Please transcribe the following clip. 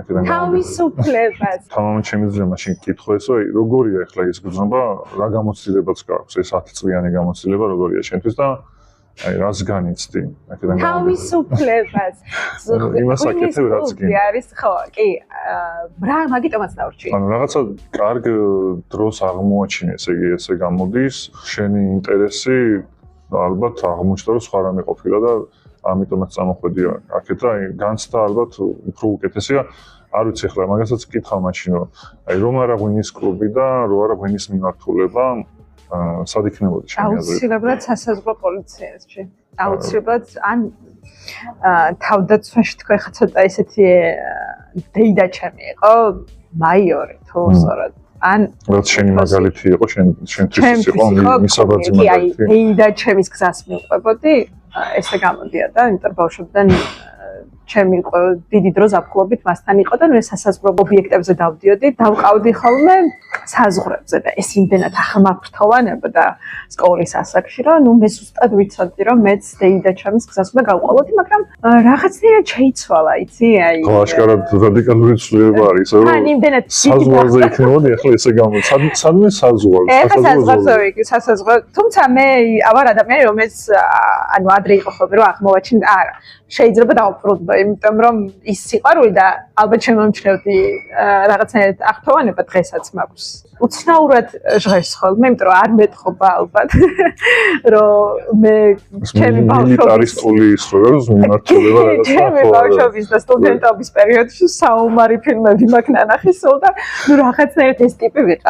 თავისუფლებას. თამამად შემიძლია მაშინ კითხვესო, როგორია ახლა ეს გრძნობა, რა გამოცდილებაც გაქვს, ეს 10 წლიანი გამოცდილება როგორია შენთვის და აი რას განიცდი? თავისუფლებას. იმას აკეთებ რაც კი. არის ხო, კი. რა მაგიტომაც დავრჩი. ანუ რაღაცა კარგ დროს აღმოაჩინე, ესე იგი ესე გამოდის, შენი ინტერესი ალბათ აღმოჩნდა რომ სხვა რამე ყოფილა და ამიტომაც წამოხვედი აქეთ და განცდა ალბათ უფრო უკეთესია. არ ვიცი ახლა მაგასაც კითხავ მაშინ რომ აი რომ არა ღვინის კლუბი და რომ არა ღვინის მიმართულება სად იქნებოდა შენი აზრით? აუცილებლად სასაზღვრო პოლიციასში. აუცილებლად ან თავდაცვაში თქვენ ხა ცოტა ისეთი დეიდა ჩემი იყო, მაიორი თუ სწორად. ან რაც შენი მაგალითი იყო, შენთვის იყო მისაბაძი მაგალითი. აი დეიდა ჩემის გზას მივყვებოდი, ესე გამოდია და იმიტომ ბავშვობიდან ჩემი დიდი დრო ზაფხულობით მასთან იყო და მე სასაზღვრო ობიექტებზე დავდიოდი, დავყავდი ხოლმე საზღვრებზე და ეს იმდენად ახმაფრთოვანებდა სკოლის ასაკში, რომ ნუ მე ზუსტად ვიცოდი, რომ მეც დეიდა ჩემის გზას უნდა გავყოლოდი, მაგრამ რაღაცნაირად შეიცვალა, იცი, აი. ხო, აშკარად რადიკალური ცვლილება არის, რომ საზღვარზე იქნებოდი, ახლა ესე გამოდი. სადმე საზღვარი? სასაზღვრო. თუმცა მე ავარ ადამიანი, რომელიც ანუ ადრე იყო ხოლმე, რომ აღმოვაჩინე, არა. შეიძლება დავფრთხო, იმიტომ რომ ის სიყვარული და ალბათ შემომჩნევდი რაღაცნაირად აღფრთოვანება დღესაც მაქვს. უცნაურად ჟღერს ხოლმე, იმიტომ რომ არ მეტყობა ალბათ, რომ მე ჩემი ბავშვობის ის როლს მიმართულება რაღაცა. ჩემი ბავშვობის და სტუდენტობის პერიოდში საომარი ფილმები მაქვს ნანახი სულ და ნუ რაღაცნაირად ეს ტიპი ვიყავ.